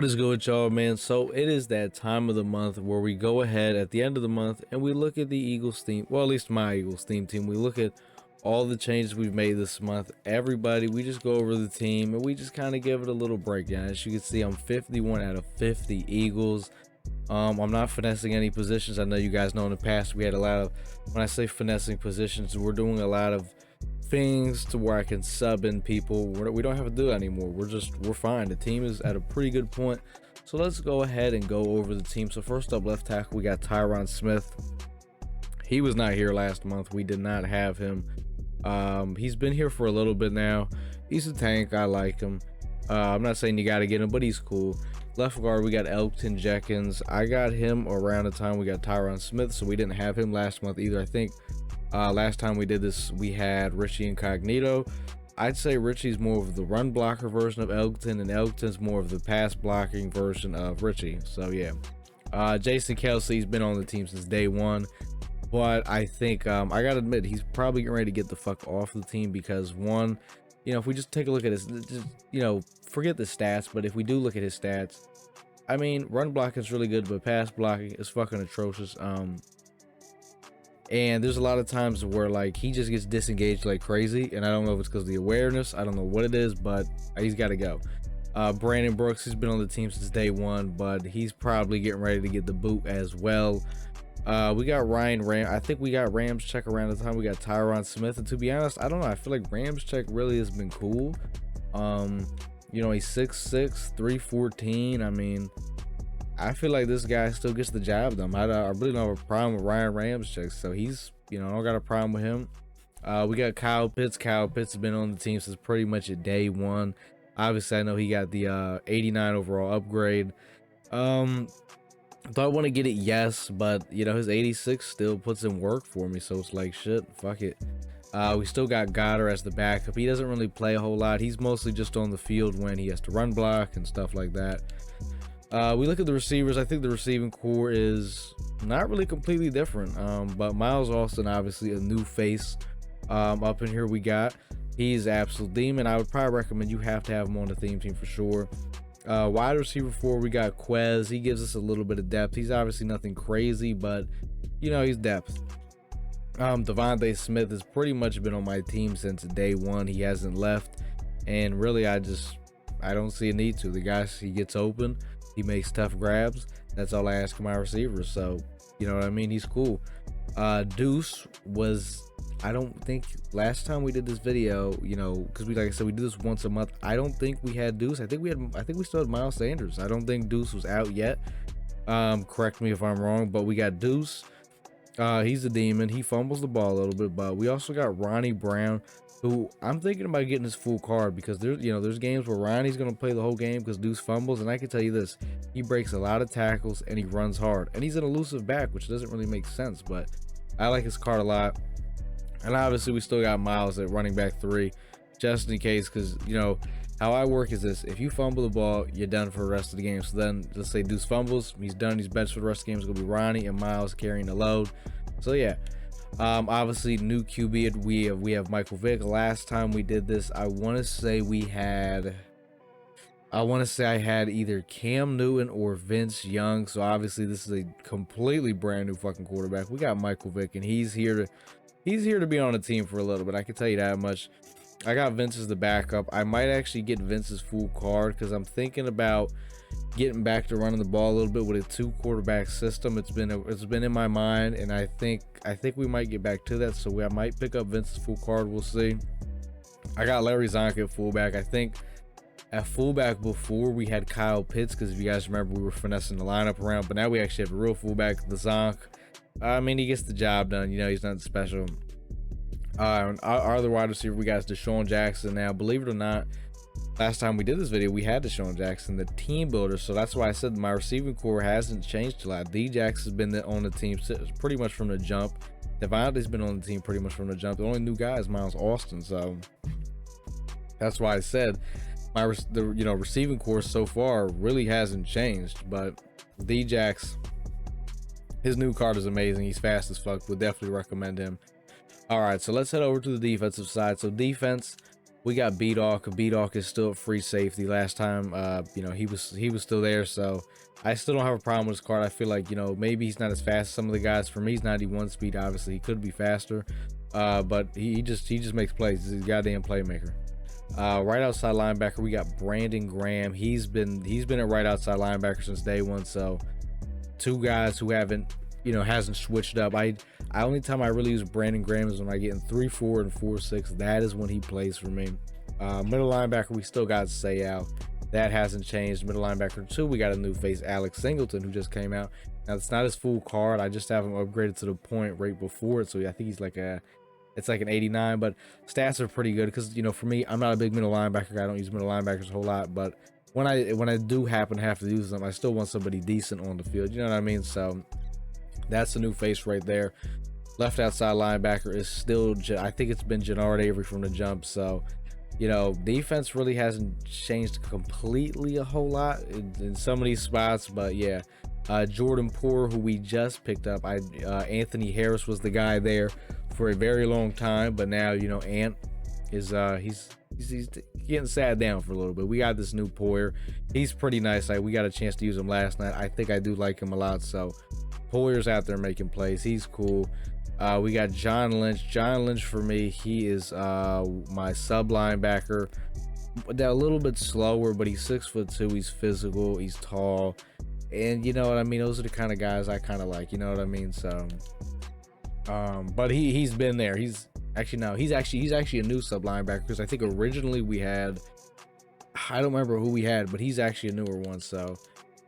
What is good with y'all, man? So it is that time of the month where we go ahead at the end of the month and we look at the Eagles theme. Well, at least my Eagles theme team. We look at all the changes we've made this month. Everybody, we just go over the team and we just kind of give it a little breakdown. As you can see, I'm 51 out of 50 Eagles. I'm not finessing any positions. I know you guys know in the past we had a lot of, when I say finessing positions, we're doing a lot of things to where I can sub in people. We don't have to do that anymore. We're fine. The team is at a pretty good point. So let's go ahead and go over the team. So first up, left tackle, we got Tyron Smith. He was not here last month. We did not have him. He's been here for a little bit now. He's a tank. I like him. I'm not saying you got to get him, but he's cool. Left guard, we got Elgton Jenkins. I got him around the time we got Tyron Smith, so we didn't have him last month either. I think last time we did this, we had Richie Incognito. I'd say Richie's more of the run blocker version of Elgton, and Elgton's more of the pass blocking version of Richie. So yeah, Jason Kelce's been on the team since day one, but I think I gotta admit he's probably getting ready to get the fuck off the team because one, if we just take a look at his, forget the stats, but if we do look at his stats, I mean, run blocking is really good, but pass blocking is fucking atrocious. And there's a lot of times where like he just gets disengaged like crazy, and I don't know if it's because of the awareness. I don't know what it is, but he's got to go. Brandon Brooks, he's been on the team since day one, but he's probably getting ready to get the boot as well. We got Ryan Ram. I think we got Ramczyk around the time we got Tyron Smith, and to be honest, I don't know. I feel like Ramczyk really has been cool. He's 6'6", 314. I mean, I feel like this guy still gets the job done. I really don't have a problem with Ryan Ramczyk, so he's, I don't got a problem with him. We got Kyle Pitts. Kyle Pitts has been on the team since pretty much at day one. Obviously, I know he got the 89 overall upgrade. Do I want to get it? Yes, but his 86 still puts in work for me, so it's like shit, fuck it. We still got Goddard as the backup. He doesn't really play a whole lot. He's mostly just on the field when he has to run block and stuff like that. We look at the receivers. I think the receiving core is not really completely different, but Miles Austin, obviously a new face up in here. He's absolute demon. I would probably recommend you have to have him on the theme team for sure. Wide receiver 4, we got Quez. He gives us a little bit of depth. He's obviously nothing crazy, but he's depth. Devontae Smith has pretty much been on my team since day one. He hasn't left, and really I don't see a need to. The guy, he gets open, he makes tough grabs. That's all I ask of my receivers. So you know what I mean, he's cool. Deuce was, I don't think last time we did this video, because like I said, we do this once a month. I don't think we had Deuce. I think we still had Miles Sanders. I don't think Deuce was out yet. Correct me if I'm wrong, but we got Deuce. He's a demon. He fumbles the ball a little bit, but we also got Ronnie Brown, who I'm thinking about getting his full card because there's games where Ronnie's gonna play the whole game because Deuce fumbles, and I can tell you this, he breaks a lot of tackles and he runs hard, and he's an elusive back, which doesn't really make sense, but I like his card a lot. And obviously we still got Miles at running back 3, just in case, because how I work is this: if you fumble the ball, you're done for the rest of the game. So then let's say Deuce fumbles, he's done, he's benched for the rest of the game. It's gonna be Ronnie and Miles carrying the load. So yeah, obviously new QB, we have Michael Vick. Last time we did this, I want to say I had either Cam Newton or Vince Young. So obviously this is a completely brand new fucking quarterback. We got Michael Vick, and he's here to be on the team for a little bit. I can tell you that much. I got Vince as the backup. I might actually get Vince's full card because I'm thinking about getting back to running the ball a little bit with a 2 quarterback system. It's been in my mind, and I think we might get back to that. So I might pick up Vince's full card. We'll see. I got Larry Zonk at fullback. I think at fullback before we had Kyle Pitts, because if you guys remember, we were finessing the lineup around, but now we actually have a real fullback, the Zonk. I mean, he gets the job done. He's not special. Our other wide receiver, we got Deshaun Jackson. Now, believe it or not, last time we did this video, we had Deshaun Jackson, the team builder. So that's why I said my receiving core hasn't changed a lot. D-Jax has been on the team pretty much from the jump. Devontae's been on the team pretty much from the jump. The only new guy is Miles Austin. So that's why I said the receiving core so far really hasn't changed. But D-Jax, his new card is amazing. He's fast as fuck. Would definitely recommend him. All right, so let's head over to the defensive side. So defense, We got B-Dawk. B-Dawk is still free safety. Last time, you know, he was still there, so I still don't have a problem with his card. I feel like, you know, maybe he's not as fast as some of the guys. For me, he's 91 speed. Obviously, he could be faster, but he just makes plays. He's a goddamn playmaker. Right outside linebacker, we got Brandon Graham. He's been a right outside linebacker since day one. So two guys who haven't, you know, hasn't switched up. I only time I really use Brandon Graham is when I get in 3-4 and 4-6. That is when he plays for me. Middle linebacker, we still got Sayal. That hasn't changed. Middle linebacker 2, we got a new face, Alex Singleton, who just came out. Now it's not his full card. I just have him upgraded to the point right before it, so I think he's like it's like an 89, but stats are pretty good because, you know, for me, I'm not a big middle linebacker guy. I don't use middle linebackers a whole lot, but when I do happen to have to use them, I still want somebody decent on the field. You know what I mean? So that's a new face right there. Left outside linebacker is still, I think it's been Jannard Avery from the jump. So, you know, defense really hasn't changed completely a whole lot in some of these spots, but yeah. Jordan Poor, who we just picked up. Anthony Harris was the guy there for a very long time, but now, you know, Ant is he's getting sat down for a little bit. We got this new Poyer. He's pretty nice. We got a chance to use him last night. I think I do like him a lot. So Poyer's out there making plays. He's cool. We got John Lynch. John Lynch for me, he is my sub linebacker. They're a little bit slower, but he's 6'2". He's physical. He's tall. And you know what I mean? Those are the kind of guys I kind of like, you know what I mean? So, but he's been there. He's actually a new sub linebacker because I think originally we had, I don't remember who we had, but he's actually a newer one. So,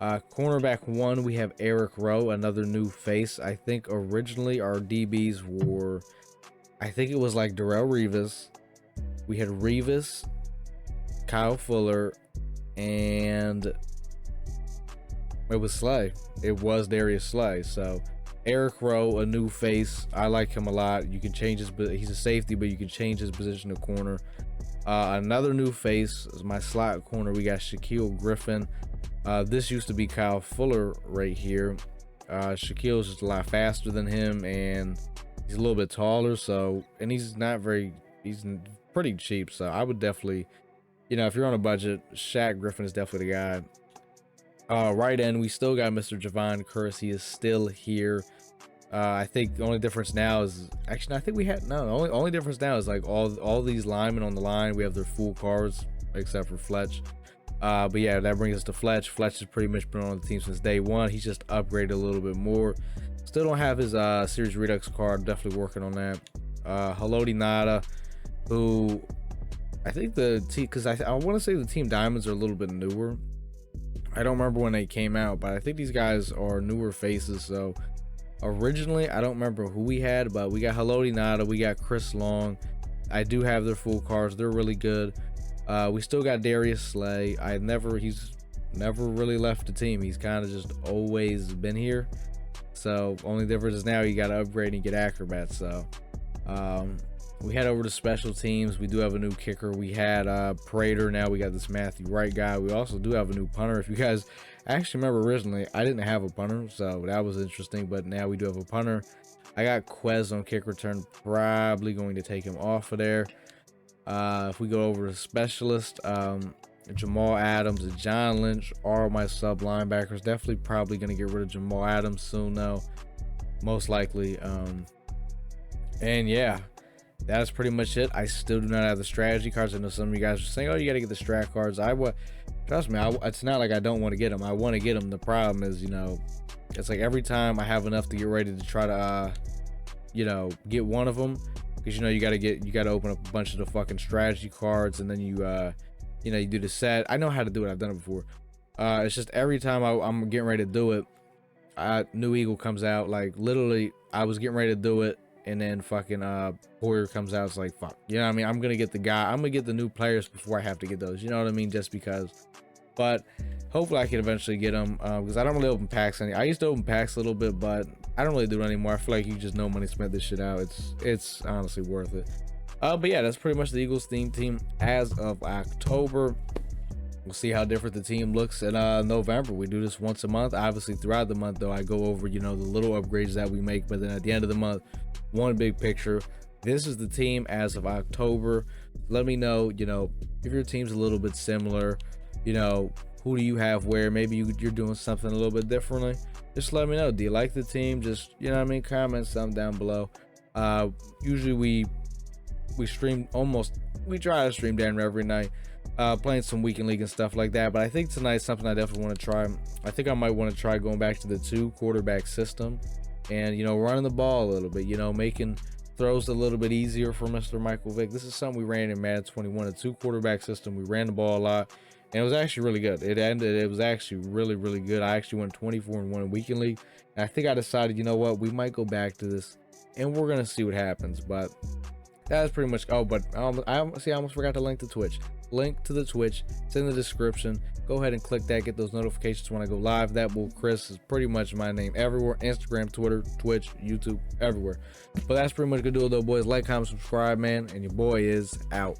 cornerback 1, we have Eric Rowe, another new face. I think originally our DBs were, I think it was like Darrelle Revis. We had Revis, Kyle Fuller, and it was Slay. It was Darius Slay. So Eric Rowe, a new face. I like him a lot. You can change his, he's a safety, but you can change his position to corner. Another new face is my slot corner. We got Shaquille Griffin. This used to be Kyle Fuller right here. Shaquille's just a lot faster than him, and he's a little bit taller. So, and he's pretty cheap. So I would definitely, you know, if you're on a budget, Shaq Griffin is definitely the guy. Right end, we still got Mr. Javon Curse. He is still here. I think the only difference now is, actually, I think we had, no, the only difference now is like all these linemen on the line, we have their full cards, except for Fletch. But yeah, that brings us to Fletch. Fletch has pretty much been on the team since day one. He's just upgraded a little bit more. Still don't have his Series Redux card. Definitely working on that. Haloti Nada, who I think the team, because I want to say the Team Diamonds are a little bit newer. I don't remember when they came out, but I think these guys are newer faces. So originally, I don't remember who we had, but we got Haloti Nada, we got Chris Long. I do have their full cards. They're really good. We still got Darius Slay. He's never really left the team. He's kind of just always been here. So only difference is now you got to upgrade and get acrobats. So we head over to special teams. We do have a new kicker. We had Prater. Now we got this Matthew Wright guy. We also do have a new punter. If you guys actually remember, originally I didn't have a punter, so that was interesting, but now we do have a punter. I got Quez on kick return. Probably going to take him off of there. If we go over to specialist, Jamal Adams and John Lynch are my sub linebackers. Definitely probably going to get rid of Jamal Adams soon though, most likely. And yeah, that's pretty much it. I still do not have the strategy cards. I know some of you guys are saying, oh, you got to get the strat cards. Trust me, it's not like I don't want to get them. I want to get them. The problem is, you know, it's like every time I have enough to get ready to try to, you know, get one of them, because, you know, you got to open up a bunch of the fucking strategy cards, and then you know, you do the set. I know how to do it. I've done it before. It's just every time I'm getting ready to do it, New Eagle comes out. Like, literally, I was getting ready to do it, and then fucking Poyer comes out. It's like, fuck, you know what I mean? I'm gonna get the new players before I have to get those, you know what I mean? Just because. But hopefully I can eventually get them, because I don't really open packs I used to open packs a little bit, but I don't really do it anymore. I feel like you just no money spent this shit out. It's honestly worth it. But yeah, that's pretty much the Eagles theme team as of October. We'll see how different the team looks in November. We do this once a month. Obviously, throughout the month, though, I go over, you know, the little upgrades that we make. But then at the end of the month, one big picture. This is the team as of October. Let me know, you know, if your team's a little bit similar, you know, who do you have where? Maybe you're doing something a little bit differently. Just let me know. Do you like the team? Just, you know what I mean, comment something down below. Usually we stream we try to stream down every night, playing some weekend league and stuff like that. But I think tonight's something I definitely want to try. I think I might want to try going back to the 2-quarterback system, and, you know, running the ball a little bit, you know, making throws a little bit easier for Mr. Michael Vick. This is something we ran in Madden 21, a 2-quarterback system. We ran the ball a lot, and it was actually really good. It was actually really good. I actually went 24-1 in weekend league, and I think I decided, you know what, we might go back to this, and we're gonna see what happens. But that's pretty much. Oh, but I almost forgot to link to Twitch. Link to the Twitch, it's in the description. Go ahead and click that, get those notifications when I go live. That will Chris is pretty much my name everywhere: Instagram, Twitter, Twitch, YouTube, everywhere. But that's pretty much gonna do it though, boys. Like, comment, subscribe, man, and your boy is out.